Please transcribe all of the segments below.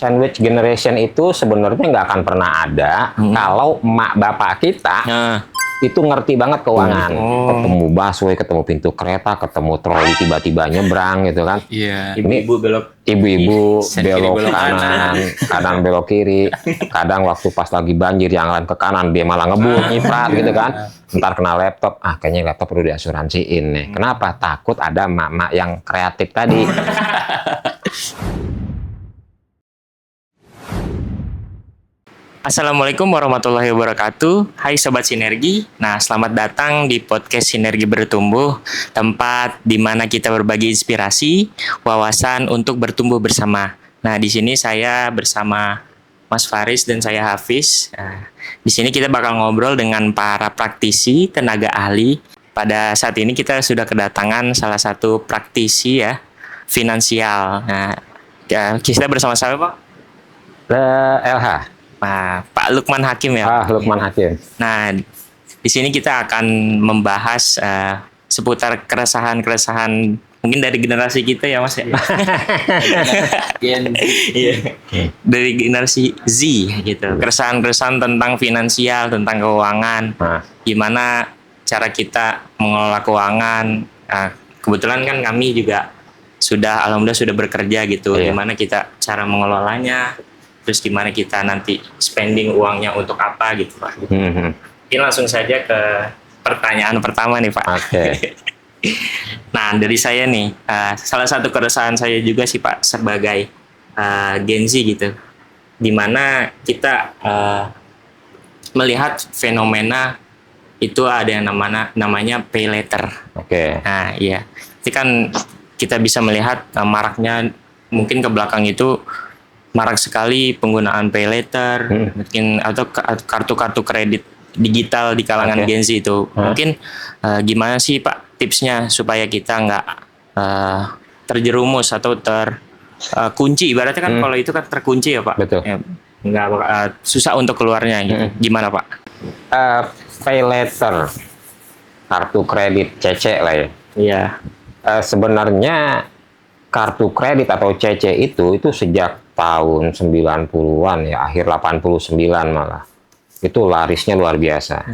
Sandwich generation itu sebenarnya nggak akan pernah ada kalau emak bapak kita itu ngerti banget keuangan. Ketemu busway, ketemu pintu kereta, ketemu troli tiba-tiba nyebrang gitu kan. Iya. Ibu-ibu belok kanan, kadang belok kiri, kadang waktu pas lagi banjir yang lain ke kanan dia malah ngebut, nyiprat gitu kan. Ntar kena laptop, kayaknya laptop perlu diasuransiin nih. Kenapa? Takut ada emak-emak yang kreatif tadi. Assalamualaikum warahmatullahi wabarakatuh. Hai Sobat Sinergi. Nah, selamat datang di podcast Sinergi Bertumbuh, tempat di mana kita berbagi inspirasi, wawasan untuk bertumbuh bersama. Nah, di sini saya bersama Mas Faris dan saya Hafiz. Nah, di sini kita bakal ngobrol dengan para praktisi, tenaga ahli. Pada saat ini kita sudah kedatangan salah satu praktisi ya, finansial. Nah, kita bersama saya Pak LH. Nah, Pak Lukman Hakim ya. Lukman Hakim. Nah, di sini kita akan membahas seputar keresahan-keresahan mungkin dari generasi kita ya Mas ya. Iya. Dari generasi Z gitu. Keresahan-keresahan tentang finansial, tentang keuangan. Gimana cara kita mengelola keuangan. Kebetulan kan kami juga alhamdulillah sudah bekerja gitu. Gimana kita cara mengelolanya. Terus gimana kita nanti spending uangnya untuk apa gitu Pak. Mungkin langsung saja ke pertanyaan pertama nih Pak. Oke. Nah dari saya nih, salah satu keresahan saya juga sih Pak sebagai Gen Z gitu. Dimana kita melihat fenomena itu ada yang namanya pay later. Oke. Nah iya, itu kan kita bisa melihat maraknya mungkin ke belakang itu marak sekali penggunaan pay later, mungkin atau kartu-kartu kredit digital di kalangan Gen Z itu. Mungkin gimana sih Pak tipsnya supaya kita nggak terjerumus atau terkunci? Ibaratnya kan kalau itu kan terkunci ya Pak. Betul. Ya, nggak susah untuk keluarnya. Gitu. Gimana Pak? Pay later, kartu kredit CC lah ya. Iya. Sebenarnya kartu kredit atau CC itu sejak tahun 90-an ya, akhir 89 malah. Itu larisnya luar biasa.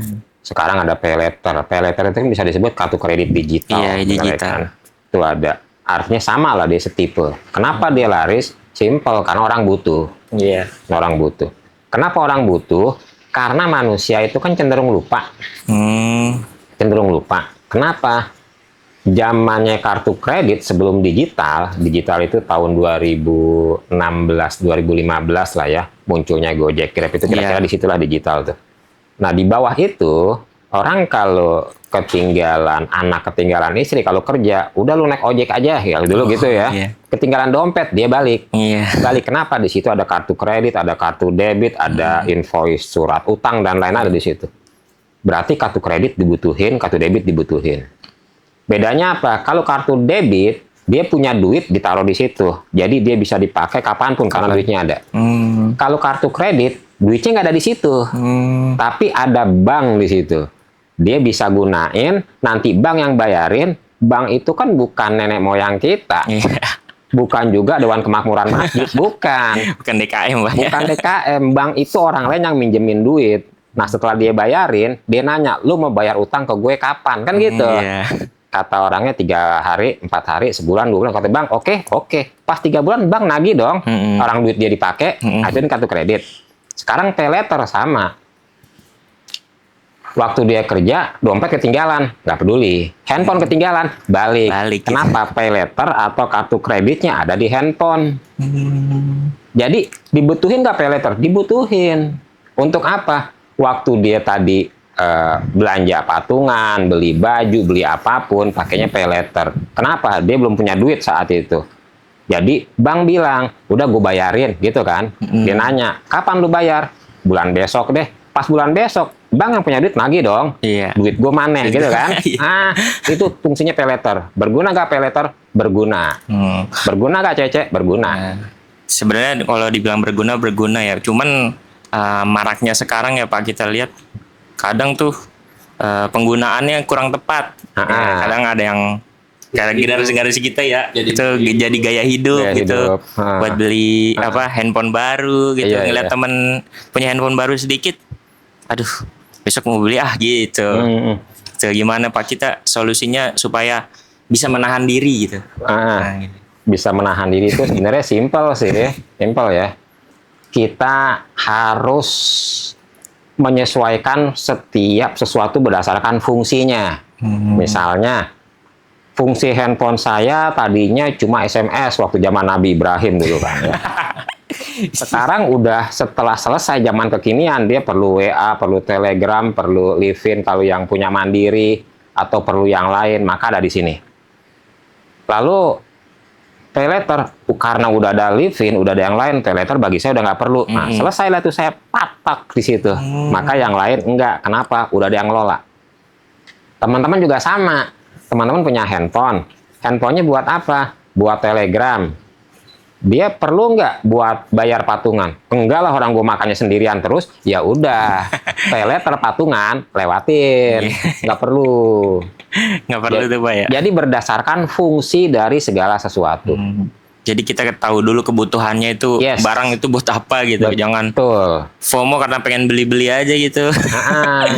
Sekarang ada pay later. Pay later itu bisa disebut kartu kredit digital. Iya, digital. Kan? Itu ada. Artinya sama lah dia setipe. Kenapa dia laris? Simple, karena orang butuh. Iya. Orang butuh. Kenapa orang butuh? Karena manusia itu kan cenderung lupa. Cenderung lupa. Kenapa? Zamannya kartu kredit sebelum digital itu tahun 2016, 2015 lah ya, munculnya Gojek, Grab itu kira-kira disitulah digital tuh. Nah di bawah itu, orang kalau anak ketinggalan istri, kalau kerja, udah lu naik ojek aja, ya dulu gitu ya. Ketinggalan dompet, dia balik. Balik kenapa? Di situ ada kartu kredit, ada kartu debit, ada invoice, surat utang, dan lain ada di situ. Berarti kartu kredit dibutuhin, kartu debit dibutuhin. Bedanya apa? Kalau kartu debit, dia punya duit ditaruh di situ. Jadi dia bisa dipakai kapanpun karena duitnya ada. Kalau kartu kredit, duitnya nggak ada di situ. Tapi ada bank di situ. Dia bisa gunain, nanti bank yang bayarin. Bank itu kan bukan nenek moyang kita. Bukan juga Dewan Kemakmuran Masjid. Bukan. Bukan DKM Pak. Bukan DKM. Bank itu orang lain yang minjemin duit. Nah setelah dia bayarin, dia nanya, lu mau bayar utang ke gue kapan? Kan gitu. Kata orangnya 3 hari, 4 hari, sebulan, 2 bulan. Kata bang, oke. Pas 3 bulan, bang nagih dong. Orang duit dia dipakai, ajuin kartu kredit. Sekarang pay later sama. Waktu dia kerja, dompet ketinggalan, nggak peduli. Handphone ketinggalan, balik. Kenapa? Pay later atau kartu kreditnya ada di handphone. Jadi, dibutuhin nggak pay later? Dibutuhin. Untuk apa? Waktu dia tadi belanja patungan, beli baju, beli apapun, pakainya pay later. Kenapa? Dia belum punya duit saat itu. Jadi bank bilang, udah gue bayarin, gitu kan? Dia nanya, kapan lu bayar? Bulan besok deh. Pas bulan besok, bank yang punya duit nagih dong. Duit gue mana, gitu kan? Itu fungsinya pay later. Berguna nggak pay later? Berguna. Berguna nggak Cece? Berguna. Sebenarnya kalau dibilang berguna ya. Cuman maraknya sekarang ya Pak, kita lihat kadang tuh penggunaannya kurang tepat. Kadang ada yang Karena generasi kita ya, Jadi- itu jadi gaya hidup Gaya gitu. hidup. Buat beli handphone baru gitu. Iya, Ngeliat iya. temen punya handphone baru sedikit, aduh besok mau beli gitu. Hmm. Tuh, gimana Pak kita solusinya supaya bisa menahan diri gitu? Ah. Gitu. Bisa menahan diri itu sebenarnya simpel sih, simpel ya. Kita harus menyesuaikan setiap sesuatu berdasarkan fungsinya. Misalnya, fungsi handphone saya tadinya cuma SMS waktu zaman Nabi Ibrahim dulu kan. Ya. Sekarang udah setelah selesai zaman kekinian, dia perlu WA, perlu Telegram, perlu Livin kalau yang punya Mandiri, atau perlu yang lain, maka ada di sini. Lalu paylater, karena udah ada Livin, udah ada yang lain, paylater bagi saya udah nggak perlu. Nah, selesailah tuh saya patok di situ. Maka yang lain enggak. Kenapa? Udah ada yang ngelola. Teman-teman juga sama. Teman-teman punya handphone. Handphonenya buat apa? Buat Telegram. Dia perlu nggak buat bayar patungan? Enggak lah, orang gue makannya sendirian terus. Ya udah, paylater patungan lewatin. Nggak perlu. Nggak perlu tuh Pak ya. Jadi berdasarkan fungsi dari segala sesuatu. Jadi kita tahu dulu kebutuhannya itu Yes. barang itu buat apa gitu. Jangan Betul. FOMO karena pengen beli-beli aja gitu. Ah.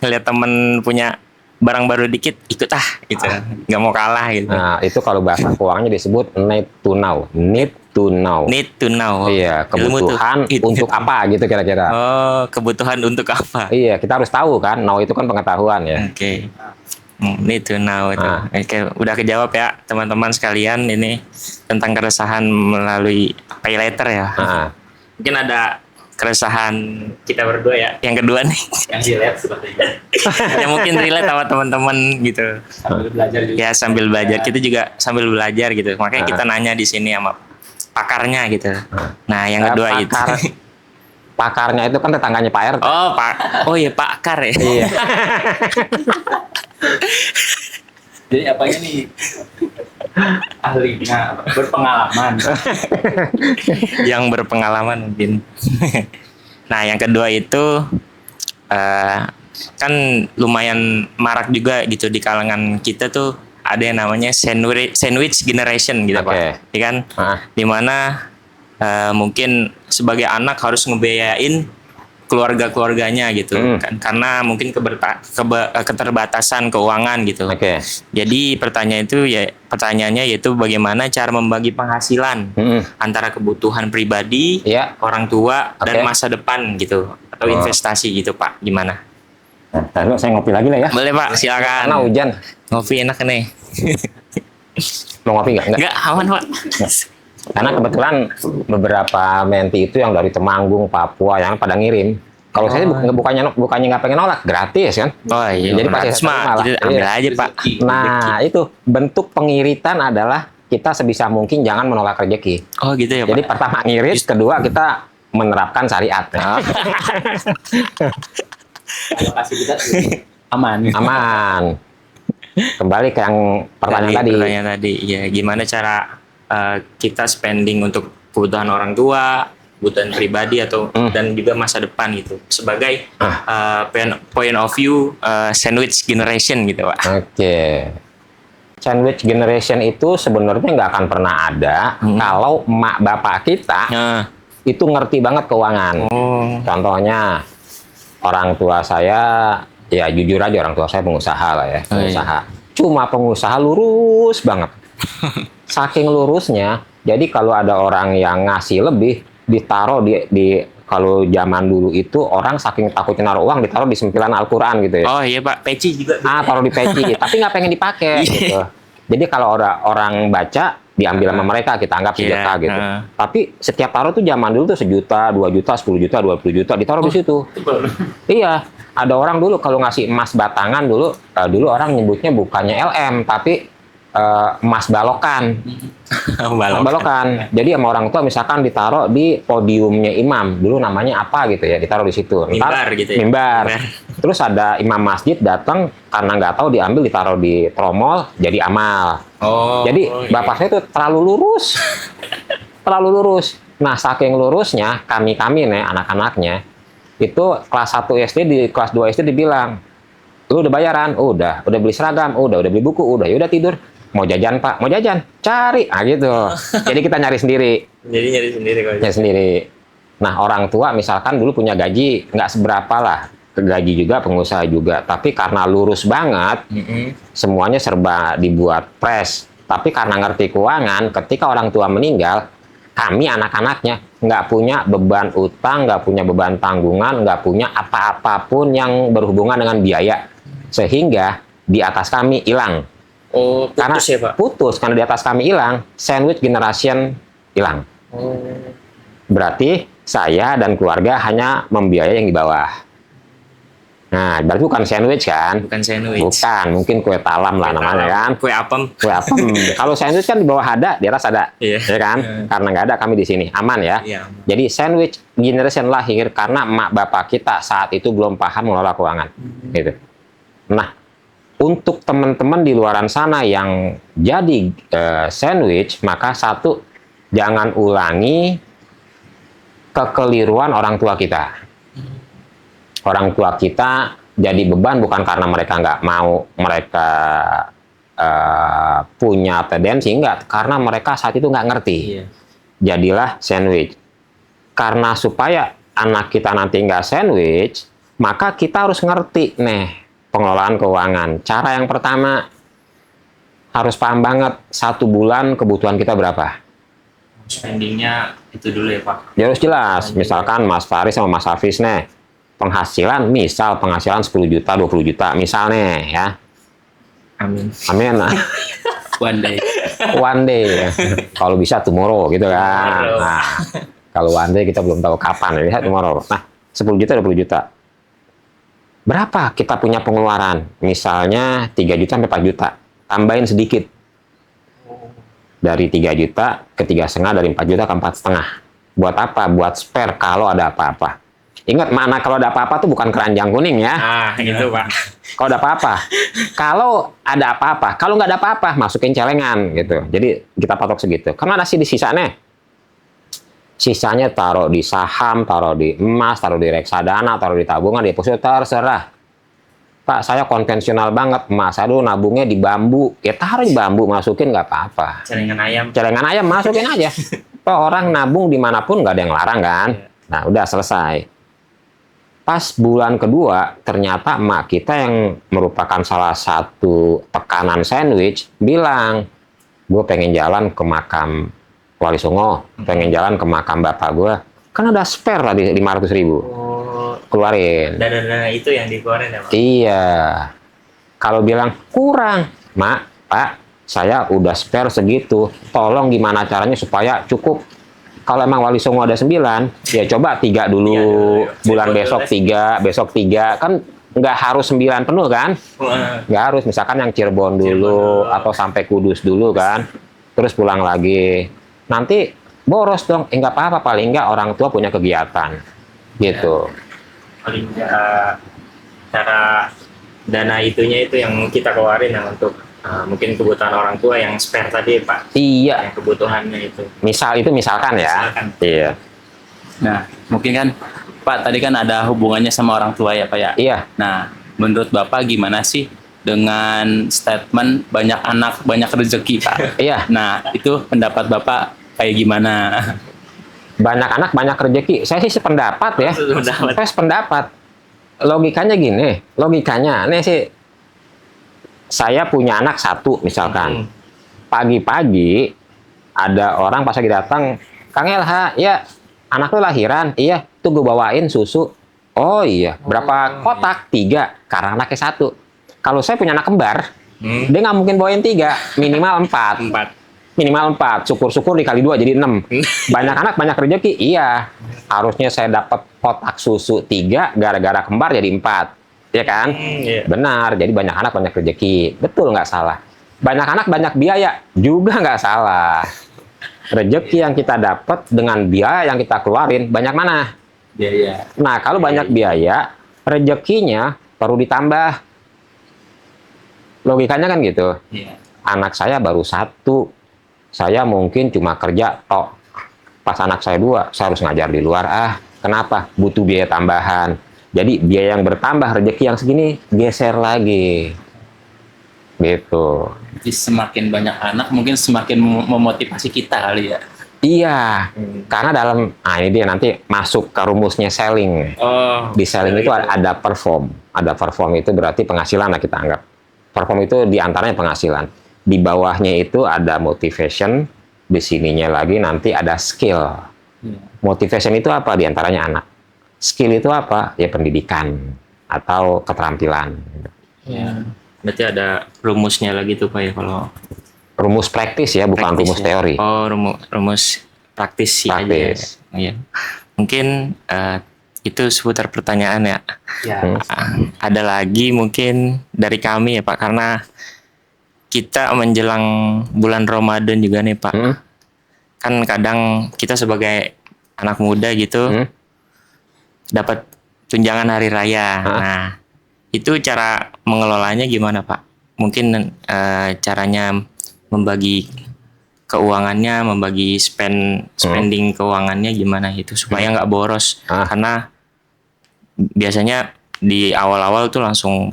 Ngeliat temen punya barang baru dikit, ikut gitu. Nggak mau kalah gitu. Nah, itu kalau bahasa keuangannya disebut need to know. Need to know. Need to know. Iya, Ilmu tuh. kebutuhan untuk apa gitu kira-kira. Oh, kebutuhan untuk apa? Iya, kita harus tahu kan. Know itu kan pengetahuan ya. Oke. Need to know itu. Ah. Oke, udah kejawab ya teman-teman sekalian ini tentang keresahan melalui paylater ya. Ah. Mungkin ada keresahan kita berdua ya. Yang kedua nih, Yang relate sepertinya. yang mungkin relate sama teman-teman gitu. Sambil belajar juga. Ya sambil belajar, kita juga sambil belajar gitu. Makanya Ah. kita nanya di sini sama pakarnya gitu. Nah, yang kedua itu. Pakarnya itu kan tetangganya Pak RT. Oh iya pakar ya. Iya. Jadi apanya nih? Ahlinya, berpengalaman. Yang berpengalaman mungkin. Nah, yang kedua itu kan lumayan marak juga gitu di kalangan kita tuh ada yang namanya sandwich generation gitu Oke. Pak. Ya kan? Ah. Dimana mungkin sebagai anak harus ngebiayain keluarga-keluarganya gitu kan, karena mungkin keterbatasan keuangan gitu. Oke. Jadi pertanyaannya yaitu bagaimana cara membagi penghasilan antara kebutuhan pribadi, Iya. orang tua, dan Oke. masa depan gitu atau investasi gitu Pak. Gimana? Lalu saya ngopi lagi lah ya. Boleh Pak, silakan. Karena hujan. Ngopi enak nih. Mau ngopi nggak? Nggak. Enggak, aman Pak. Karena kebetulan beberapa menti itu yang dari Temanggung, Papua yang pada ngirim. Kalau saya bukannya nggak pengen nolak, gratis kan. Oh iya, Jadi pasti gratis saya mah terima lah. gitu, ambil Iya. aja Pak. Nah, itu bentuk pengiritan adalah kita sebisa mungkin jangan menolak rezeki. Oh gitu ya Pak. Jadi pertama ngirit, kedua kita menerapkan syariat. Lokasi kita aman. Aman. Kembali ke yang pertanyaan tadi. Pertanyaan tadi, ya gimana cara kita spending untuk kebutuhan orang tua, kebutuhan pribadi atau dan juga masa depan gitu. Sebagai point of view sandwich generation gitu Pak. Oke. Sandwich generation itu sebenarnya nggak akan pernah ada kalau emak bapak kita Nah, itu ngerti banget keuangan. oh, Contohnya orang tua saya, ya jujur aja orang tua saya pengusaha lah ya, pengusaha. Cuma pengusaha lurus banget. Saking lurusnya, jadi kalau ada orang yang ngasih lebih, ditaruh di kalau zaman dulu itu orang saking takutnya naruh uang ditaruh di sempilan Al-Quran gitu ya. oh iya Pak, peci juga. Taruh di peci, tapi nggak pengen dipakai gitu. Jadi kalau orang baca diambil sama mereka, kita anggap sedekah gitu. Tapi setiap taruh tuh zaman dulu tuh 1 juta, 2 juta, 10 juta, 20 juta ditaruh di situ. Iya, ada orang dulu kalau ngasih emas batangan dulu orang nyebutnya bukannya LM tapi emas balokan. Balokan. Jadi sama orang tua misalkan ditaruh di podiumnya imam, dulu namanya apa gitu ya, ditaruh di situ. Mimbar gitu ya. Mimbar. Terus ada imam masjid datang karena nggak tahu diambil ditaruh di tromol jadi amal. Oh. Jadi bapak saya tuh terlalu lurus. Terlalu lurus. Nah, saking lurusnya kami nih anak-anaknya itu kelas 1 SD di kelas 2 SD dibilang, "Lu udah bayaran?" Udah beli seragam, udah beli buku, udah, ya udah tidur. mau jajan Pak, mau jajan, cari, gitu. Jadi kita nyari sendiri. Jadi nyari sendiri kalau Ya sendiri. Nah, orang tua misalkan dulu punya gaji nggak seberapa lah, gaji juga, pengusaha juga. Tapi karena lurus banget, semuanya serba dibuat fresh. Tapi karena ngerti keuangan, ketika orang tua meninggal, kami anak-anaknya nggak punya beban utang, nggak punya beban tanggungan, nggak punya apa-apapun yang berhubungan dengan biaya. Sehingga di atas kami hilang. Oh, putus Karena ya Pak? putus, karena di atas kami hilang, sandwich generation hilang. Oh. Berarti saya dan keluarga hanya membiayai yang di bawah. Nah, berarti bukan sandwich kan? Bukan sandwich. Bukan, mungkin kue talam lah namanya kan. Kue apem. Kue apem. Kalau sandwich kan di bawah ada, di atas ada. Iya. Ya kan? Karena nggak ada kami di sini. Aman ya? Iya. Jadi sandwich generation lahir karena emak bapak kita saat itu belum paham mengelola keuangan. Gitu. Nah, untuk teman-teman di luaran sana yang jadi sandwich, maka satu, jangan ulangi kekeliruan orang tua kita. Orang tua kita jadi beban bukan karena mereka nggak mau, mereka punya tendensi, enggak, karena mereka saat itu nggak ngerti. Iya. Jadilah sandwich. Karena supaya anak kita nanti nggak sandwich, maka kita harus ngerti nih pengelolaan keuangan. Cara yang pertama, harus paham banget 1 bulan kebutuhan kita berapa. Spendingnya itu dulu ya Pak. Ya harus jelas. Misalkan Mas Faris sama Mas Hafiz nih, penghasilan 10 juta, 20 juta misalnya ya. Amin. Amin. One day. One day. Kalau bisa tomorrow gitu kan. Tomorrow. Nah, kalau one day kita belum tahu kapan ya, tomorrow. Nah, 10 juta, 20 juta. Berapa kita punya pengeluaran? Misalnya 3 juta sampai 4 juta. Tambahin sedikit. Dari 3 juta ke 3,5, dari 4 juta ke 4,5. Buat apa? Buat spare kalau ada apa-apa. Ingat, mana kalau ada apa-apa tuh bukan keranjang kuning ya. Gitu Pak. Kalau ada apa-apa. Kalau ada apa-apa. Kalau nggak ada apa-apa, masukin celengan gitu. Jadi kita patok segitu. Karena ada di sisanya. Sisanya taruh di saham, taruh di emas, taruh di reksadana, taruh di tabungan, di deposito, terserah. Pak, saya konvensional banget. Emas saya dulu nabungnya di bambu. Ya taruh di bambu, masukin nggak apa-apa. Celengan ayam. Celengan ayam masukin aja. Toh orang nabung dimanapun nggak ada yang larang kan. Nah udah selesai. Pas bulan kedua, ternyata emak kita yang merupakan salah satu tekanan sandwich bilang, gue pengen jalan ke makam Wali Songo, pengen jalan ke makam bapak gue, kan ada spare tadi 500.000, keluarin. Dana itu yang dikeluarin ya Pak? Iya. Kalau bilang kurang, Mak, Pak, saya udah spare segitu, tolong gimana caranya supaya cukup. Kalau emang Wali Songo ada 9, ya coba 3 dulu, bulan besok 3, besok 3, kan nggak harus 9 penuh kan? Nggak harus, misalkan yang Cirebon dulu, atau sampai Kudus dulu kan, terus pulang lagi. Nanti boros dong, nggak apa-apa, paling nggak orang tua punya kegiatan, gitu. Paling nggak cara dana itunya itu yang kita keluarin yang untuk mungkin kebutuhan orang tua yang spare tadi Pak. Iya. Yang kebutuhannya itu. Misalkan ya. Misalkan. Iya. Nah, mungkin kan Pak tadi kan ada hubungannya sama orang tua ya Pak ya? Iya. Nah, menurut Bapak gimana sih dengan statement banyak anak, banyak rezeki Pak? Iya. Nah, itu pendapat Bapak kayak gimana? Banyak anak, banyak rezeki. Saya sih sependapat ya. Saya sependapat. Logikanya gini. Logikanya, ini sih, saya punya anak 1 misalkan. Pagi-pagi ada orang pas lagi datang, Kang LH, ya anak lu lahiran? Iya, tuh gue bawain susu. Oh iya, berapa kotak? 3, karena anaknya 1. Kalau saya punya anak kembar, dia nggak mungkin bawain 3, minimal 4. Minimal 4, syukur-syukur dikali 2 jadi 6. Banyak anak, banyak rezeki. Iya, harusnya saya dapat kotak susu 3, gara-gara kembar jadi 4. Ya kan? Benar, jadi banyak anak, banyak rezeki. Betul, nggak salah. Banyak anak, banyak biaya. Juga nggak salah. Rezeki yang kita dapat dengan biaya yang kita keluarin, banyak mana? Biaya. Nah, kalau banyak biaya, rezekinya perlu ditambah. Logikanya kan gitu. Iya. Anak saya baru 1. Saya mungkin cuma kerja tok. Pas anak saya 2, saya harus ngajar di luar. Kenapa? Butuh biaya tambahan. Jadi biaya yang bertambah, rezeki yang segini geser lagi. Gitu. Jadi semakin banyak anak mungkin semakin memotivasi kita kali ya. Iya, karena ini dia nanti masuk ke rumusnya selling. Oh, Di selling itu ada perform. Ada perform itu berarti penghasilan lah kita anggap. Perform itu diantaranya penghasilan. Di bawahnya itu ada motivation. Di sininya lagi nanti ada skill. Motivation itu apa? Diantaranya anak. Skill itu apa? Ya pendidikan atau keterampilan. ya. Berarti ada rumusnya lagi tuh Pak ya kalau Rumus praktis ya, bukan praktis rumus ya. teori. Oh, rumus praktis sih aja. Praktis. Iya. Mungkin itu seputar pertanyaan ya. Ya. Ada lagi mungkin dari kami ya Pak, karena kita menjelang bulan Ramadan juga nih Pak. Kan kadang kita sebagai anak muda gitu dapat tunjangan hari raya. Nah, itu cara mengelolanya gimana Pak? Mungkin caranya membagi keuangannya, membagi spending keuangannya gimana itu supaya nggak boros. Karena biasanya di awal-awal tuh langsung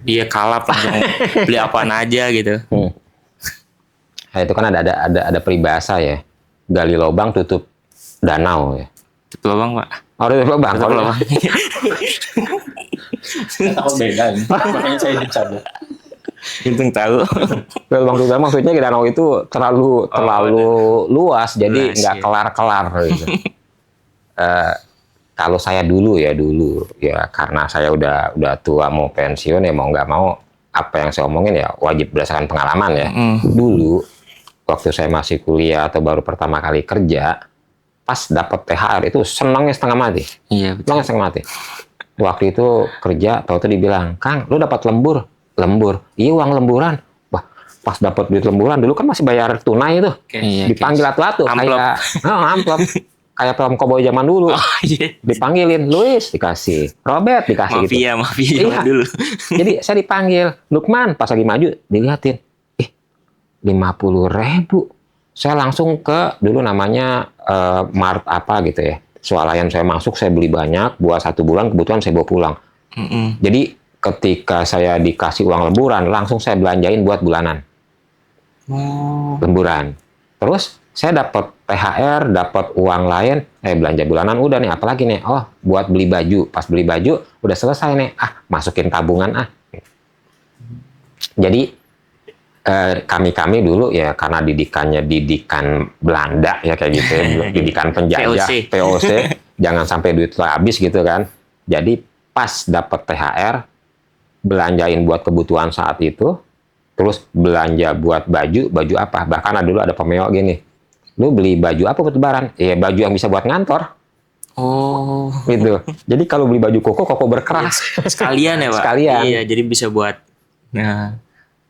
dia kalap langsung beli apaan aja gitu. Nah, itu kan ada peribahasa ya. Gali lubang tutup danau ya. Tutup lubang Pak. Oh, tutup lubang. Tutup lubang. Takut beda nih. Makanya saya dicoba. Untung tahu. Lubang tutup maksudnya danau itu terlalu luas, jadi Luas, nggak iya. kelar-kelar gitu. Kalau saya dulu ya karena saya udah tua mau pensiun ya mau nggak mau apa yang saya omongin ya wajib berdasarkan pengalaman ya. Dulu waktu saya masih kuliah atau baru pertama kali kerja, pas dapat THR itu senangnya setengah mati. Iya betul. Senangnya setengah mati. Waktu itu kerja, tahu-tahu dibilang, Kang, lu dapat lembur. Iya, uang lemburan. Wah, pas dapat duit lemburan dulu kan masih bayar tunai itu. Iya, Dipanggil atu-atu Amplop. kayak amplop. Kayak film koboi zaman dulu. Oh iya. Dipanggilin, Luis dikasih, Robert dikasih gitu. Mafia Iya. dulu. Jadi saya dipanggil, Lukman pas lagi maju dilihatin, 50.000. Saya langsung ke dulu namanya Mart apa gitu ya. Swalayan saya masuk, saya beli banyak, buat 1 bulan kebutuhan saya bawa pulang. Jadi ketika saya dikasih uang lemburan, langsung saya belanjain buat bulanan. Lemburan. Terus saya dapat THR, dapat uang lain, belanja bulanan udah nih, apalagi nih? Oh, buat beli baju. Pas beli baju udah selesai nih. Masukin tabungan Jadi kami dulu ya karena didikannya didikan Belanda ya kayak gitu ya, didikan penjajah, VOC, jangan sampai duit habis gitu kan. Jadi pas dapat THR, belanjain buat kebutuhan saat itu, terus belanja buat baju apa? Bahkan dulu ada pemeo gini, lu beli baju apa buat lebaran? Ya baju yang bisa buat ngantor. Oh. Gitu. Jadi kalau beli baju koko berkeras. Sekalian ya Pak? Sekalian. Iya, jadi bisa buat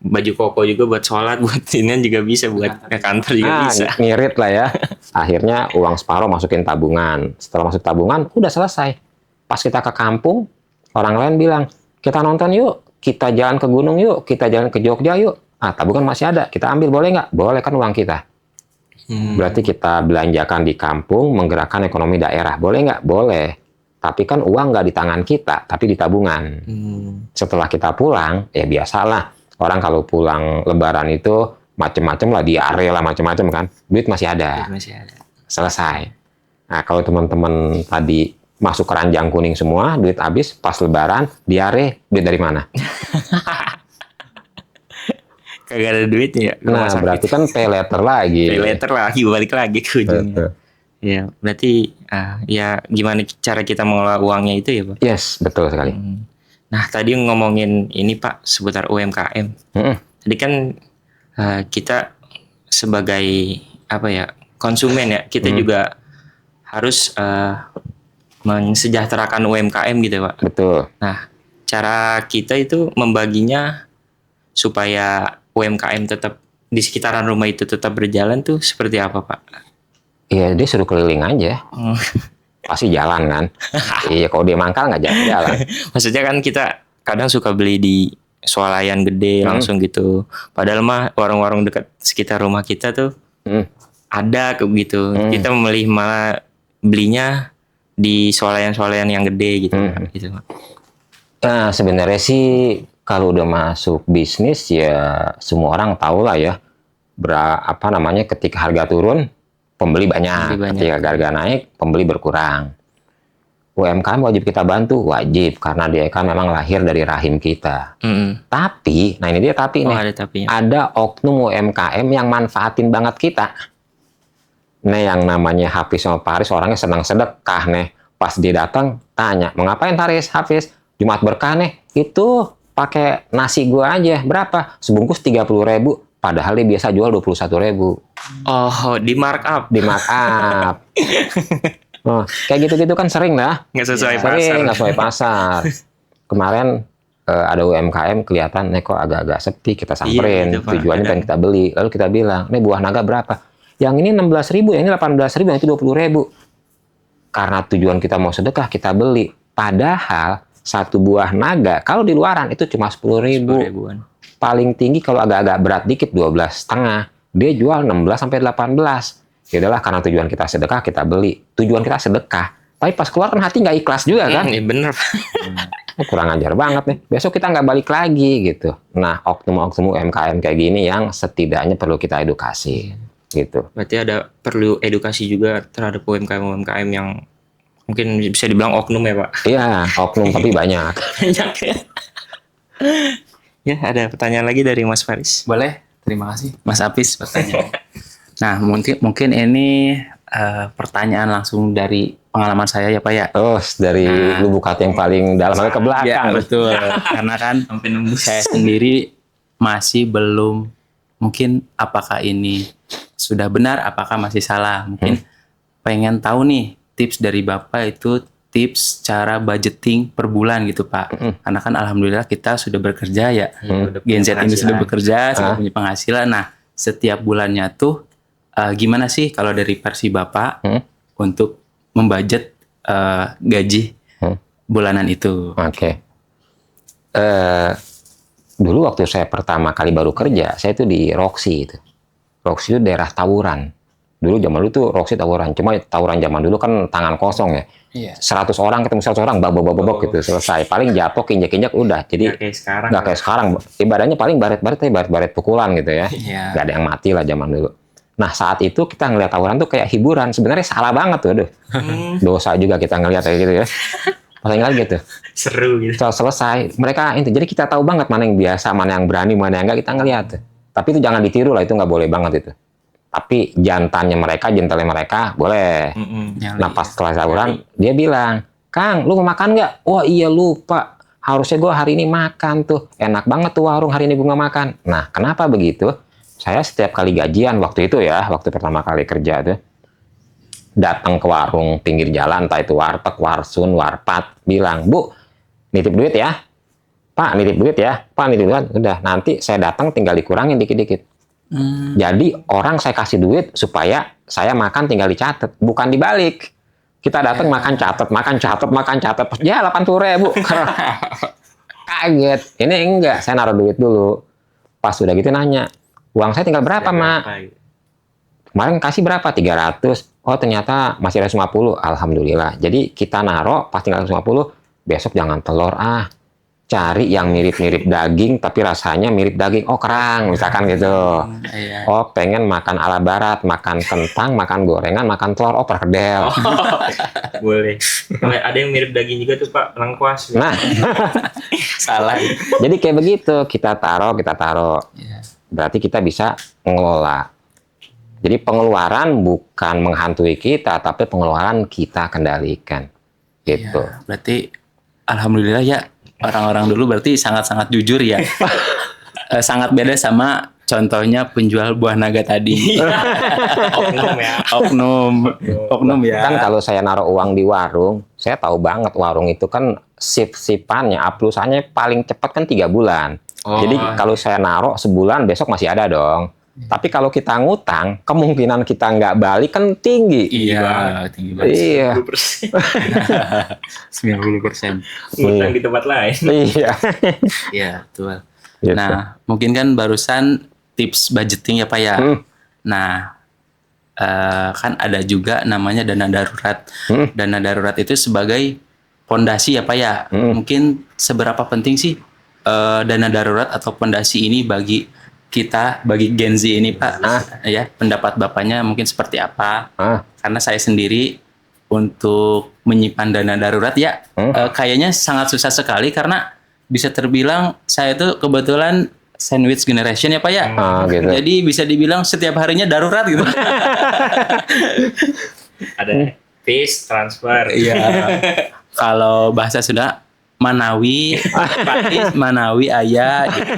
baju koko juga buat sholat, buat ini juga bisa, buat ke kantor juga bisa. Ngirit lah ya. Akhirnya uang separuh masukin tabungan. Setelah masuk tabungan, udah selesai. Pas kita ke kampung, orang lain bilang, kita nonton yuk, kita jalan ke gunung yuk, kita jalan ke Jogja yuk. Tabungan masih ada, kita ambil boleh nggak? Boleh kan uang kita. Berarti kita belanjakan di kampung, menggerakkan ekonomi daerah. Boleh nggak? Boleh. Tapi kan uang nggak di tangan kita, tapi di tabungan. Setelah kita pulang, ya biasalah. Orang kalau pulang lebaran itu macem-macem lah, diare lah macem-macem kan. Duit masih ada. Masih ada. Selesai. Nah, kalau teman-teman tadi masuk keranjang kuning semua, duit habis, pas lebaran, diare, duit dari mana? Kagak ada duitnya. Nah, berarti kan pay later lagi. Pay later lagi, balik lagi ke ujungnya. Ya, berarti ya gimana cara kita mengelola uangnya itu ya Pak? Yes, betul sekali. Nah, tadi ngomongin ini Pak, seputar UMKM. Tadi kan kita sebagai konsumen ya, kita juga harus mensejahterakan UMKM gitu Pak. Betul. Nah, cara kita itu membaginya supaya UMKM tetap di sekitaran rumah itu tetap berjalan tuh seperti apa Pak? Iya, dia suruh keliling aja. Pasti jalan kan. Iya, kalau dia mangkal nggak jalan-jalan. Maksudnya kan kita kadang suka beli di swalayan gede langsung gitu. Padahal mah warung-warung dekat sekitar rumah kita tuh ada gitu. Kita memilih malah belinya di swalayan-swalayan yang gede gitu. Gitu. Nah, sebenarnya sih kalau udah masuk bisnis ya semua orang tahu lah ya. Ketika harga turun, pembeli banyak. Ketika harga naik, pembeli berkurang. UMKM wajib kita bantu, wajib karena dia kan memang lahir dari rahim kita. Tapi, nah ini dia tapi nih. Ada tapinya. Ada oknum UMKM yang manfaatin banget kita. Nih yang namanya Hafiz sama Paris orangnya senang sedekah nih. Pas dia datang, tanya, mau ngapain Paris, Hafiz? Jumat berkah nih, itu pakai nasi gua aja. Berapa? Sebungkus 30.000. Padahal dia biasa jual 21.000. Oh, di markup. Di markup. Oh, kayak gitu-gitu kan sering lah. Nggak sesuai pasar. Sering, nggak sesuai pasar. Kemarin ada UMKM kelihatan, nih kok agak-agak sepi. Kita samperin, Iya, gitu, Pak. tujuannya pengen kita beli. Lalu kita bilang, nih buah naga berapa? Yang ini 16.000, yang ini 18.000, yang itu 20.000. Karena tujuan kita mau sedekah, kita beli. Padahal satu buah naga kalau di luaran itu cuma 10.000. Paling tinggi kalau agak-agak berat dikit 12,5. Dia jual 16 sampai 18. Ya udahlah, karena tujuan kita sedekah kita beli. Tujuan kita sedekah. Tapi pas keluar kan hati nggak ikhlas juga kan? Iya bener. Kurang ajar banget nih. Besok kita nggak balik lagi gitu. Nah, oknum-oknum UMKM kayak gini yang setidaknya perlu kita edukasi gitu. Berarti perlu edukasi juga terhadap UMKM yang mungkin bisa dibilang oknum ya Pak. Iya, oknum tapi banyak. Banyak ya. Ya, ada pertanyaan lagi dari Mas Faris. Boleh, terima kasih Mas Apis pertanyaan. Nah, mungkin ini pertanyaan langsung dari pengalaman saya ya Pak ya. Terus dari lubuk hati yang paling dalam ke belakang. Ya, betul. Karena kan saya sendiri masih belum, mungkin apakah ini sudah benar, apakah masih salah. Mungkin pengen tahu nih tips dari Bapak itu, tips cara budgeting per bulan gitu Pak. Karena kan alhamdulillah kita sudah bekerja ya. Gen Z ini sudah bekerja, sudah punya penghasilan. Nah, setiap bulannya tuh gimana sih kalau dari versi Bapak untuk membudget gaji bulanan itu? Oke. Dulu waktu saya pertama kali baru kerja, saya itu di Roxy itu. Roxy itu daerah Tawuran. Dulu zaman dulu tuh Roxy Tawuran. Cuma Tawuran zaman dulu kan tangan kosong ya. Iya. 100 orang ketemu 100 orang, babak gitu selesai. Paling jatuh, injak-injak udah. Jadi nggak kayak sekarang. Ibadahnya paling baret pukulan gitu ya. Iya. Nggak ada yang mati lah zaman dulu. Nah saat itu kita ngeliat Tawuran tuh kayak hiburan. Sebenarnya salah banget tuh. Aduh. Dosa juga kita ngeliat kayak gitu ya. Paling kali gitu. Seru gitu. Selesai. Mereka itu. Jadi kita tahu banget mana yang biasa, mana yang berani, mana yang enggak, kita ngeliat. Tapi itu jangan ditiru lah, itu nggak boleh banget itu. Tapi jantannya mereka, jentelnya mereka, boleh. Nah pas setelah Tawuran, dia bilang, Kang, lu mau makan nggak? Oh iya lupa. Harusnya gue hari ini makan tuh. Enak banget tuh warung hari ini gue nggak makan. Nah kenapa begitu? Saya setiap kali gajian waktu itu ya, waktu pertama kali kerja tuh, datang ke warung pinggir jalan, entah itu warteg, warsun, warpat, bilang, Bu, nitip duit ya. Pak, nitip duit ya. Pak, nitip duit. Udah, nanti saya datang tinggal dikurangin dikit-dikit. Jadi orang saya kasih duit supaya saya makan tinggal dicatat, bukan dibalik. Kita datang makan catat. Ya 80.000. Kaget. Ini enggak, saya naruh duit dulu. Pas udah gitu nanya, uang saya tinggal berapa, Mak? Kemarin kasih berapa? 300. Oh ternyata masih ada 50. Alhamdulillah. Jadi kita naruh pas tinggal 50, besok jangan telur Cari yang mirip-mirip daging tapi rasanya mirip daging. Oh kerang misalkan gitu. Oh pengen makan ala barat, makan kentang, makan gorengan, makan telur. Oh perkedel. Boleh. Ada yang mirip daging juga tuh Pak, lengkuas. Nah, Salah. jadi kayak begitu. Kita taruh. Berarti kita bisa mengelola. Jadi pengeluaran bukan menghantui kita, tapi pengeluaran kita kendalikan. Gitu. Ya, berarti alhamdulillah ya. Orang-orang dulu berarti sangat-sangat jujur ya. Sangat beda sama contohnya penjual buah naga tadi. Oknum ya. Oknum ya. Kan kalau saya naruh uang di warung, saya tahu banget warung itu kan sip-sipannya, aplusannya paling cepat kan 3 bulan. Jadi kalau saya naruh sebulan, besok masih ada dong. Tapi kalau kita ngutang, kemungkinan kita nggak balik kan tinggi. Iya, tinggi banget. Iya. 90%. Ngutang di tempat lain. Iya. Iya, betul. Gitu. Nah, mungkin kan barusan tips budgeting ya Pak ya. Nah, kan ada juga namanya dana darurat. Dana darurat itu sebagai fondasi ya Pak ya. Mungkin seberapa penting sih dana darurat atau pondasi ini bagi kita, bagi Gen Z ini Pak? Ya, pendapat Bapaknya mungkin seperti apa? Karena saya sendiri untuk menyimpan dana darurat ya kayaknya sangat susah sekali karena bisa terbilang saya itu kebetulan sandwich generation ya Pak ya. Gitu. Jadi bisa dibilang setiap harinya darurat gitu. Ada fees, transfer. Iya. Kalau bahasa Sunda Manawi, Pakis, Manawi, Ayah gitu.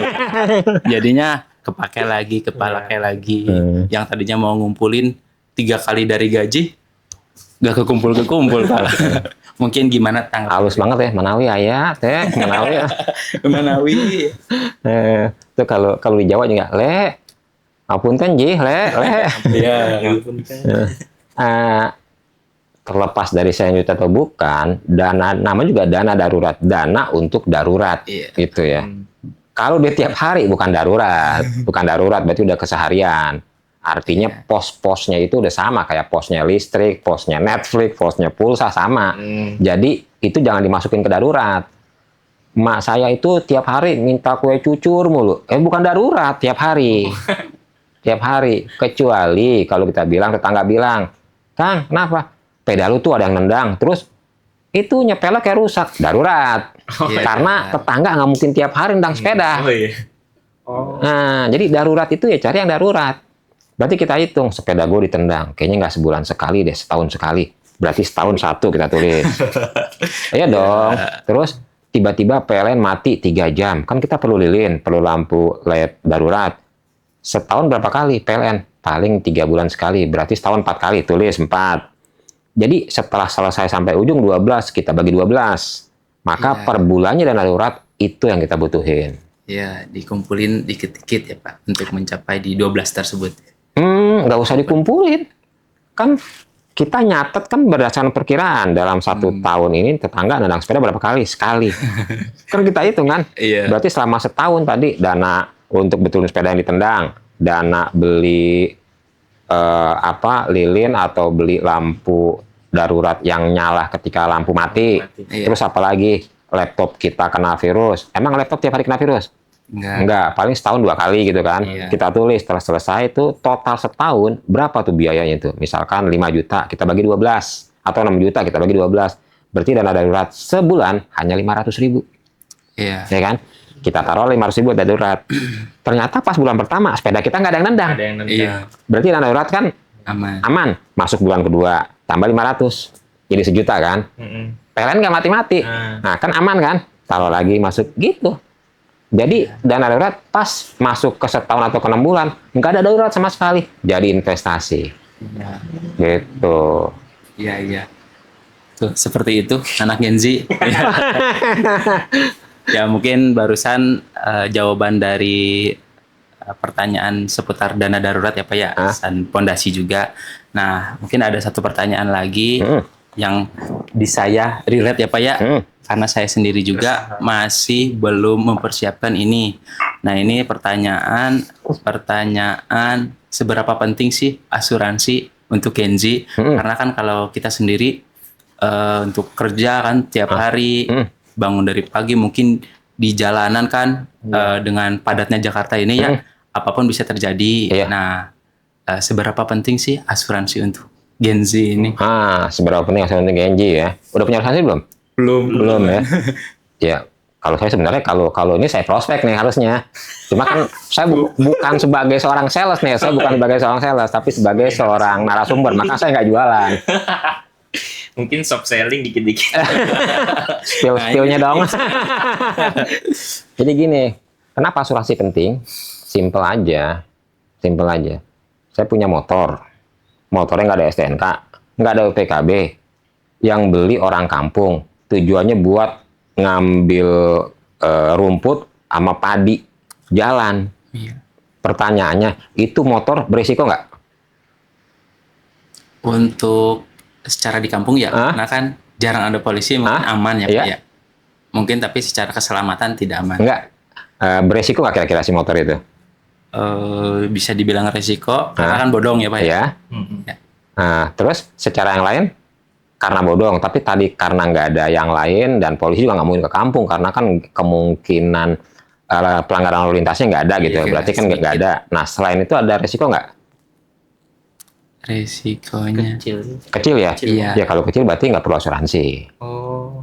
Jadinya kepake lagi. Yang tadinya mau ngumpulin 3 kali dari gaji, gak kekumpul Pak. Mungkin gimana tanggapan? Halus banget ya, Manawi ayah, teh, Manawi ya. Manawi. Itu kalau di Jawa juga, le, apunten jih, le. Iya. Terlepas dari selanjutnya atau bukan, dana nama juga dana darurat, dana untuk darurat, gitu ya. Kalau dia tiap hari bukan darurat, berarti udah keseharian. Artinya pos-posnya itu udah sama kayak posnya listrik, posnya Netflix, posnya pulsa sama. Jadi itu jangan dimasukin ke darurat. Mak saya itu tiap hari minta kue cucur mulu. Bukan darurat tiap hari. Tiap hari. Kecuali kalau kita bilang, tetangga bilang, Kang, kenapa? Pedal lu tuh ada yang nendang. Terus itu nyepelnya kayak rusak. Darurat. Karena tetangga nggak mungkin tiap hari nendang sepeda. Nah, jadi darurat itu ya cari yang darurat. Berarti kita hitung, sepeda gue ditendang. Kayaknya nggak sebulan sekali deh, setahun sekali. Berarti setahun satu kita tulis. Iya dong. Terus tiba-tiba PLN mati 3 jam. Kan kita perlu lilin, perlu lampu LED darurat. Setahun berapa kali PLN? Paling 3 bulan sekali. Berarti setahun 4 kali, tulis 4. Jadi setelah selesai sampai ujung 12, kita bagi 12. Maka per bulannya dana darurat itu yang kita butuhin. Ya, dikumpulin dikit-dikit ya Pak untuk mencapai di 12 tersebut. Nggak usah dikumpulin. Kan kita nyatet kan berdasarkan perkiraan dalam 1 tahun ini tetangga nendang sepeda berapa kali? Sekali. Kan kita hitung kan? Berarti selama setahun tadi dana untuk betulin sepeda yang ditendang, dana beli lilin atau beli lampu darurat yang nyala ketika lampu mati. Terus apalagi laptop kita kena virus. Emang laptop tiap hari kena virus? Enggak, paling setahun 2 kali gitu kan. Kita tulis setelah selesai itu total setahun berapa tuh biayanya itu. Misalkan 5 juta kita bagi 12 atau 6 juta kita bagi 12. Berarti dana darurat sebulan hanya 500.000. Ya kan? Kita taruh 500.000 darurat. Ternyata pas bulan pertama sepeda kita nggak ada yang nendang. Berarti dana darurat kan aman. Masuk bulan kedua tambah 500. Jadi 1 juta kan. PLN nggak mati-mati. Nah kan aman kan. Taruh lagi masuk gitu. Jadi dana darurat pas masuk ke setahun atau ke 6 bulan nggak ada darurat sama sekali. Jadi investasi. Gitu. Iya. Tuh seperti itu anak Gen Z. Ya mungkin barusan jawaban dari pertanyaan seputar dana darurat ya Pak ya, dan pondasi juga. Nah mungkin ada satu pertanyaan lagi yang di saya relate ya Pak ya, karena saya sendiri juga masih belum mempersiapkan ini. Nah ini pertanyaan seberapa penting sih asuransi untuk Gen Z? Karena kan kalau kita sendiri untuk kerja kan tiap hari bangun dari pagi mungkin di jalanan kan dengan padatnya Jakarta ini ya apapun bisa terjadi. Nah seberapa penting sih asuransi untuk Gen Z ini? Seberapa penting asuransi Gen Z ya? Udah punya asuransi belum? Belum ya. Ya kalau saya sebenarnya kalau ini saya prospek nih harusnya. Cuma kan saya bukan sebagai seorang sales nih, saya bukan sebagai seorang sales tapi sebagai seorang narasumber, maka saya nggak jualan. Mungkin soft selling dikit-dikit. Skill-skillnya dong. Jadi gini, kenapa asuransi penting? Simple aja. Saya punya motornya nggak ada STNK, nggak ada UPKB, yang beli orang kampung. Tujuannya buat ngambil rumput sama padi jalan. Pertanyaannya, itu motor berisiko nggak? Untuk secara di kampung ya, karena kan jarang ada polisi, mungkin aman ya Pak ya. Mungkin tapi secara keselamatan tidak aman. Enggak. Beresiko nggak kira-kira si motor itu? Bisa dibilang resiko, karena kan bodong ya Pak ya. Nah, terus secara yang lain, karena bodong, tapi tadi karena nggak ada yang lain dan polisi juga nggak mungkin ke kampung karena kan kemungkinan pelanggaran lalu lintasnya nggak ada gitu. Iya, Berarti kan nggak sedikit. ada. Nah, selain itu ada resiko nggak? Resikonya. Kecil ya? Iya. Ya kalau kecil berarti nggak perlu asuransi. Oh.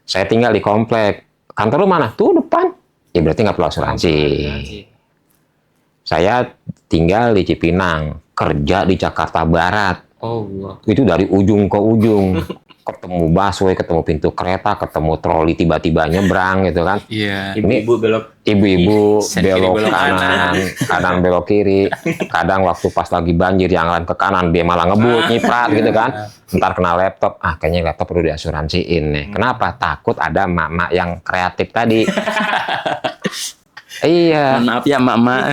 Saya tinggal di komplek. Kantor lu mana? Tuh depan. Ya berarti nggak perlu asuransi. Saya tinggal di Cipinang, kerja di Jakarta Barat. Oh, wah. Itu dari ujung ke ujung. Ketemu busway, ketemu pintu kereta, ketemu troli tiba-tiba nyebrang gitu kan. Iya. Ibu-ibu belok. Ibu-ibu Kiri, belok belok kanan, kanan belok kiri. Kadang waktu pas lagi banjir yang lain ke kanan dia malah ngebut, nyiprat gitu kan. Ntar kena laptop, kayaknya laptop perlu diasuransiin nih. Kenapa? Takut ada mak-mak yang kreatif tadi. Iya. Mohon maaf ya mak-mak.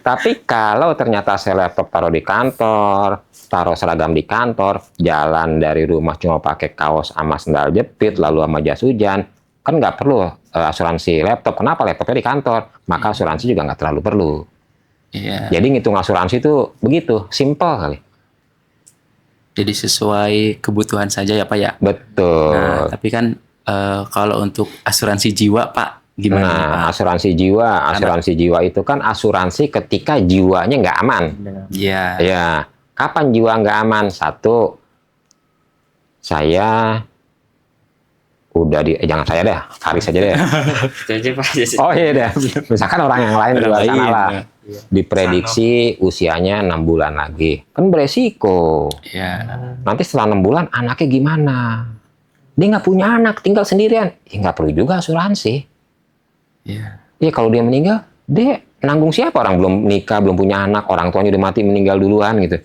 Tapi kalau ternyata saya laptop taruh di kantor, taruh seragam di kantor, jalan dari rumah cuma pakai kaos sama sendal jepit, lalu sama jas hujan, kan nggak perlu asuransi laptop. Kenapa? Laptopnya di kantor, maka asuransi juga nggak terlalu perlu. Iya. Jadi ngitung asuransi itu begitu, simple kali. Jadi sesuai kebutuhan saja ya Pak ya. Betul. Nah, tapi kan kalau untuk asuransi jiwa Pak, gimana nih, Pak? Asuransi jiwa itu kan asuransi ketika jiwanya nggak aman. Iya. Ya, kapan jiwa nggak aman? Satu, saya udah jangan saya deh, Haris aja deh. Jadi Pak. Oh iya deh, misalkan orang yang lain di luar sana lain, lah, ya. diprediksi usianya 6 bulan lagi, kan beresiko. Iya. Nanti setelah 6 bulan anaknya gimana? Dia nggak punya anak, tinggal sendirian, ya nggak perlu juga asuransi. Iya. Ya kalau dia meninggal, dia nanggung siapa? Orang belum nikah, belum punya anak, orang tuanya udah mati meninggal duluan gitu.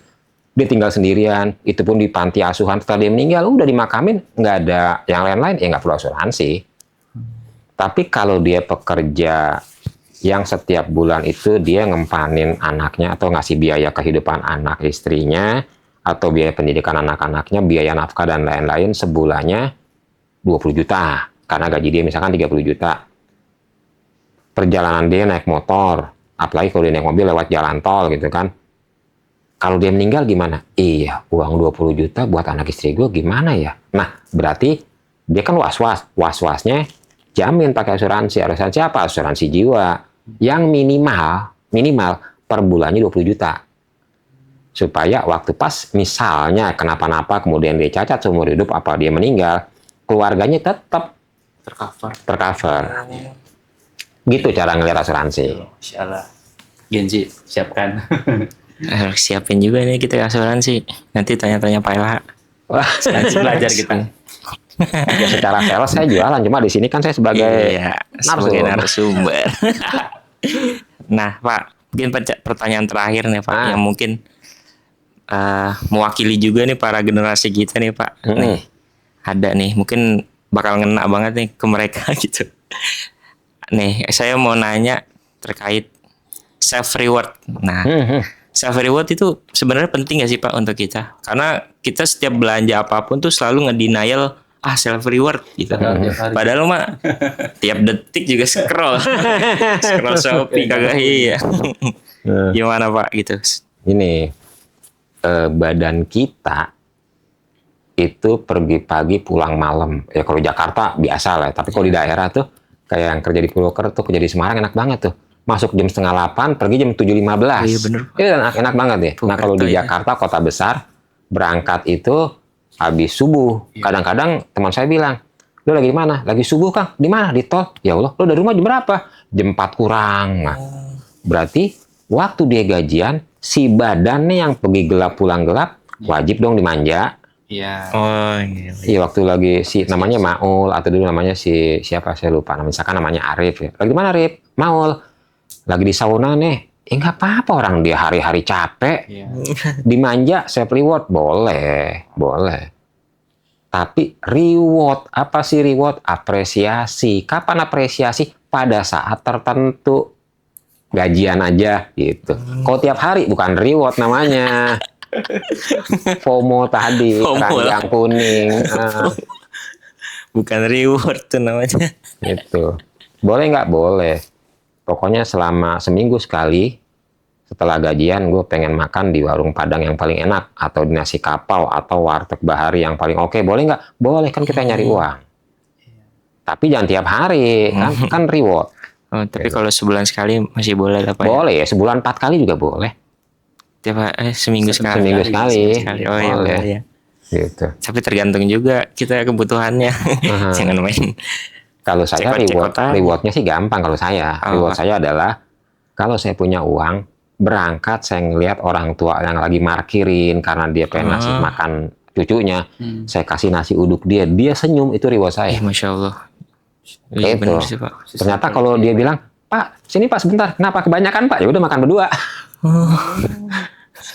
Dia tinggal sendirian, itu pun di panti asuhan. Setelah dia meninggal, udah dimakamin, nggak ada yang lain-lain, ya nggak perlu asuransi. Tapi kalau dia pekerja yang setiap bulan itu dia ngempanin anaknya atau ngasih biaya kehidupan anak istrinya, atau biaya pendidikan anak-anaknya, biaya nafkah dan lain-lain, sebulannya 20 juta. Karena gaji dia misalkan 30 juta. Perjalanan dia naik motor, apalagi kalau dia naik mobil lewat jalan tol gitu kan. Kalau dia meninggal gimana? Iya, uang 20 juta buat anak istri gue gimana ya? Nah, berarti dia kan was-was. Was-wasnya jamin pakai asuransi. Asuransi apa? Asuransi jiwa. Yang minimal per bulannya 20 juta. Supaya waktu pas misalnya kenapa-napa kemudian dia cacat seumur hidup apa dia meninggal, keluarganya tetap tercover. Gitu cara ngelihat asuransi. Insyaallah. Genji, siapkan. Siapin juga nih kita asuransi. Nanti tanya-tanya Pak Ilha. Wah, Nanti belajar kita. ya secara sales saya jualan, cuma di sini kan saya sebagai Iya, sebagai narasumber. Nah, Pak, mungkin pertanyaan terakhir nih, Pak, yang mungkin mewakili juga nih para generasi kita nih, Pak. Nih, ada nih, mungkin bakal ngena banget nih ke mereka gitu. Nih, saya mau nanya terkait self reward. Nah, self reward itu sebenarnya penting gak sih Pak untuk kita? Karena kita setiap belanja apapun tuh selalu ngedenial self reward gitu. Padahal mah tiap detik juga scroll Shopee kagak iya. Gimana Pak gitu? Ini badan kita itu pergi pagi pulang malam. Ya kalau Jakarta biasa lah, tapi kalau di daerah tuh kayak yang kerja di Purwokerto, kerja di Semarang enak banget tuh. Masuk jam 7:30, pergi jam 7:15. Iya bener. Itu enak banget ya. Nah kalau di Jakarta kota besar berangkat itu habis subuh. Kadang-kadang teman saya bilang, "Lu lagi di mana?" "Lagi subuh, Kang." "Di mana?" "Di tol." "Ya Allah, lu dari rumah jam berapa?" "Jam 4 kurang." Nah, berarti waktu dia gajian, si badannya yang pergi gelap pulang gelap, wajib dong dimanja. Iya. Oh iya. Iya, waktu lagi si namanya Maul atau dulu namanya si siapa saya lupa. Misalkan namanya Arif ya. "Lagi mana, Arif?" "Maul." "Lagi di sauna nih." Nggak apa-apa, orang dia hari-hari capek. Iya. Dimanja, self reward, boleh. Tapi reward, apa sih reward? Apresiasi. Kapan apresiasi? Pada saat tertentu. Gajian aja gitu. Kalau tiap hari bukan reward namanya. FOMO tadi, keranjang kuning. Bukan reward tuh namanya. Gitu. Boleh nggak? Boleh. Pokoknya selama seminggu sekali setelah gajian gue pengen makan di warung Padang yang paling enak atau di nasi kapau atau warteg bahari yang paling oke. Boleh nggak? Boleh, kan kita nyari uang. Tapi jangan tiap hari, kan reward. Oh, tapi kalau sebulan sekali masih boleh lah Pak. Boleh ya, sebulan 4 kali juga boleh. Seminggu sekali. Seminggu sekali. Oh iya, Boleh. boleh ya. Gitu. Tapi tergantung juga kita kebutuhannya. Jangan main. Kalau saya rewardnya sih gampang kalau saya. Reward saya adalah kalau saya punya uang, berangkat saya ngelihat orang tua yang lagi markirin karena dia pengen ngasih makan cucunya, saya kasih nasi uduk dia senyum, itu reward saya. Masya Allah. Iya, bener sih, Pak. Ternyata kalau dia bilang, Pak, sini Pak sebentar, kenapa kebanyakan Pak? Ya udah makan berdua.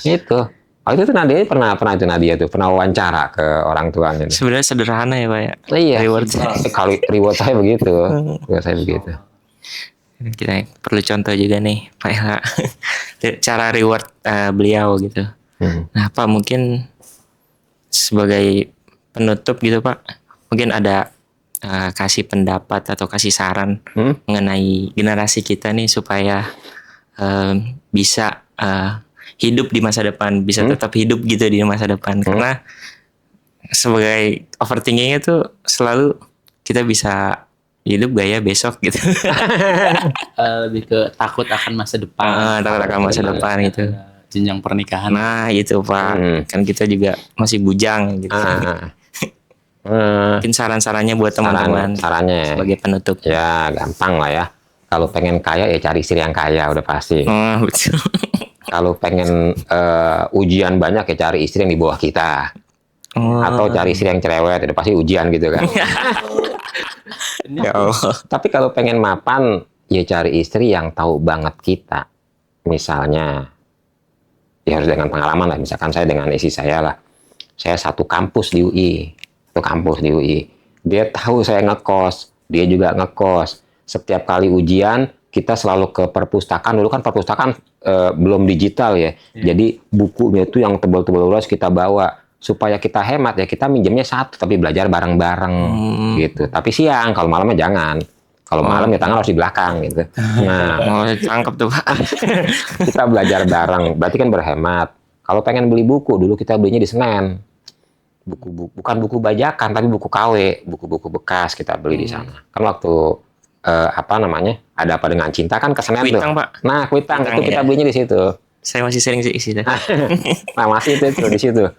Itu. Oh, itu tuh Nadia pernah itu Nadia tuh pernah wawancara ke orang tuanya. Sebenarnya sederhana ya Pak ya. Iya. Reward kalau reward saya begitu. Reward saya begitu. Kita perlu contoh juga nih Pak Ilha. Cara reward beliau gitu. Nah Pak mungkin sebagai penutup gitu Pak, mungkin ada kasih pendapat atau kasih saran mengenai generasi kita nih supaya bisa hidup di masa depan, bisa tetap hidup gitu di masa depan. Karena sebagai overthinkingnya tuh selalu kita bisa hidup gaya besok gitu. Lebih ke takut akan masa depan. Takut akan masa depan gitu. Jenjang pernikahan. Nah itu Pak, kan kita juga masih bujang gitu. Mungkin saran-sarannya buat teman-teman. Sarannya sebagai penutup. Ya gampang lah ya. Kalau pengen kaya ya cari istri yang kaya udah pasti. Betul. Kalau pengen ujian banyak ya cari istri yang di bawah kita. Atau cari istri yang cerewet, udah pasti ujian gitu kan. Ya Allah. Tapi kalau pengen mapan ya cari istri yang tahu banget kita. Misalnya ya harus dengan pengalaman lah. Misalkan saya dengan istri saya lah. Saya satu kampus di UI. Dia tahu saya ngekos, dia juga ngekos. Setiap kali ujian kita selalu ke perpustakaan. Dulu kan perpustakaan belum digital ya. Jadi bukunya itu yang tebal-tebal luas kita bawa supaya kita hemat ya. Kita minjemnya satu tapi belajar bareng-bareng gitu. Tapi siang, kalau malamnya jangan. Kalau malam ya tangan harus di belakang gitu. Nah, cangkep tuh Pak. Kita belajar bareng, berarti kan berhemat. Kalau pengen beli buku, dulu kita belinya di Senen. Bukan buku bajakan, tapi buku KW, buku-buku bekas kita beli di sana. Kan waktu ada apa dengan cinta kan ke Senen Kuitang, tuh. Pak. Nah, Kuitang itu kita belinya di situ. Saya masih sering sih isi. Nah, masih itu di situ.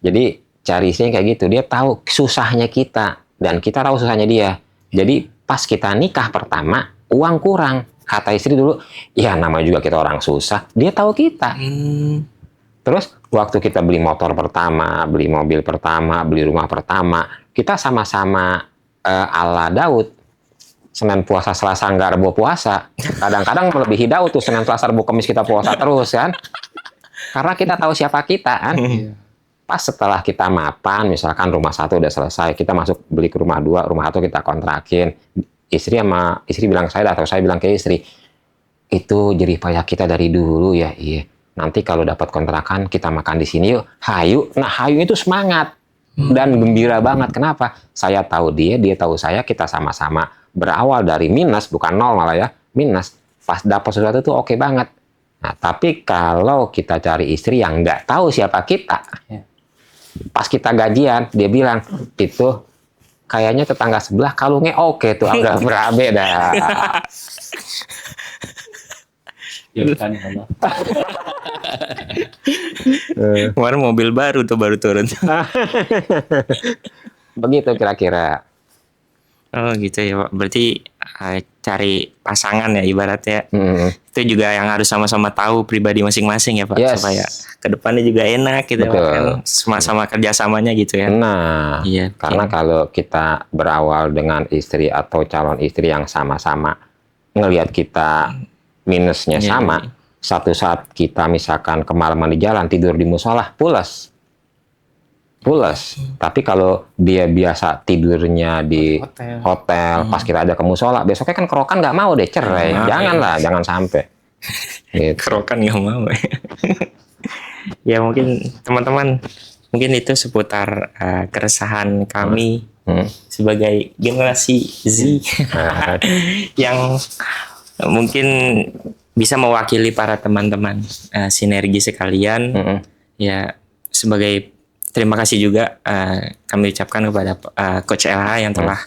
Jadi cari istri kayak gitu, dia tahu susahnya kita dan kita tahu susahnya dia. Jadi pas kita nikah pertama, uang kurang. Kata istri dulu, ya namanya juga kita orang susah, dia tahu kita. Terus waktu kita beli motor pertama, beli mobil pertama, beli rumah pertama, kita sama-sama ala Daud. Senin puasa, Selasa nggak Rebo puasa. Kadang-kadang melebihi Daud tuh, Senin Selasa Rebo Kamis kita puasa terus kan. Karena kita tahu siapa kita kan. Pas setelah kita mapan, misalkan rumah satu udah selesai, kita masuk beli ke rumah dua, rumah satu kita kontrakin. Istri bilang saya atau saya bilang ke istri, itu jerih payah kita dari dulu ya. Iya. Nanti kalau dapat kontrakan kita makan di sini yuk. Hayu. Nah, hayu itu semangat dan gembira banget. Kenapa? Saya tahu dia tahu saya, kita sama-sama berawal dari minus, bukan nol malah ya, minus. Pas dapat sesuatu itu oke banget. Nah, tapi kalau kita cari istri yang nggak tahu siapa kita, pas kita gajian, dia bilang, itu kayaknya tetangga sebelah kalungnya oke tuh, agak berabe dah. Kemarin mobil baru tuh baru turun. Begitu kira-kira. Oh gitu ya Pak. Berarti cari pasangan ya ibaratnya. Itu juga yang harus sama-sama tahu pribadi masing-masing ya Pak. Yes. Supaya kedepannya juga enak gitu kan. Sama-sama kerjasamanya gitu ya. Nah, iya, karena kalau kita berawal dengan istri atau calon istri yang sama-sama ngelihat kita minusnya sama, satu saat kita misalkan kemalaman di jalan, tidur di musola, pules. Tapi kalau dia biasa tidurnya di hotel pas kita ada ke musola, besoknya kan kerokan nggak mau deh, cerai. Janganlah, jangan sampai. Gitu. Kerokan nggak mau. Ya mungkin teman-teman, mungkin itu seputar keresahan kami sebagai generasi Z yang mungkin bisa mewakili para teman-teman sinergi sekalian. Ya sebagai terima kasih juga kami ucapkan kepada Coach LH yang telah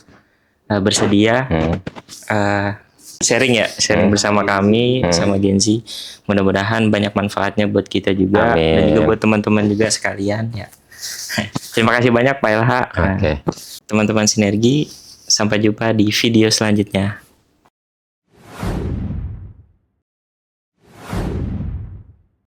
bersedia sharing bersama kami sama Genzi. Mudah-mudahan banyak manfaatnya buat kita juga. Amin. Dan juga buat teman-teman juga sekalian ya. Terima kasih banyak Pak Ilha. Oke. Teman-teman Sinergi, sampai jumpa di video selanjutnya.